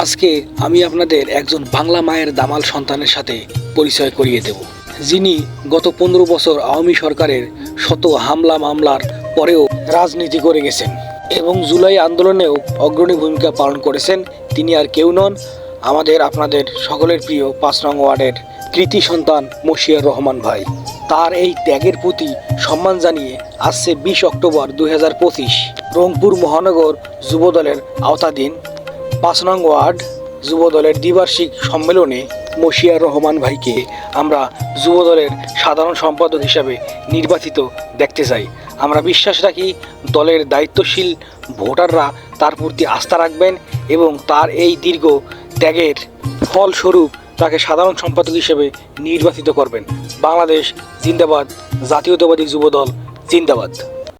আজকে আমি আপনাদের একজন বাংলা মায়ের দামাল সন্তানের সাথে পরিচয় করিয়ে দেব, যিনি গত 15 বছর আওয়ামী সরকারের শত হামলা মামলার পরেও রাজনীতি করে গেছেন এবং জুলাই আন্দোলনেও অগ্রণী ভূমিকা পালন করেছেন। তিনি আর কেউ নন, আমাদের আপনাদের সকলের প্রিয় 5 নং ওয়ার্ডের কৃতি সন্তান মশিয়ার রহমান ভাই। তার এই ত্যাগের প্রতি সম্মান জানিয়ে আসছে 20 অক্টোবর 2025 রংপুর মহানগর যুবদলের আওতাধীন 5 নং ওয়ার্ড যুবদলের দ্বিবার্ষিক সম্মেলনে মশিয়ার রহমান ভাইকে আমরা যুবদলের সাধারণ সম্পাদক হিসাবে নির্বাচিত দেখতে চাই। আমরা বিশ্বাস রাখি দলের দায়িত্বশীল ভোটাররা তার প্রতি আস্থা রাখবেন এবং তার এই দীর্ঘ ত্যাগের ফলস্বরূপ তাকে সাধারণ সম্পাদক হিসেবে নির্বাচিত করবেন। বাংলাদেশ জিন্দাবাদ, জাতীয়তাবাদী যুবদল জিন্দাবাদ।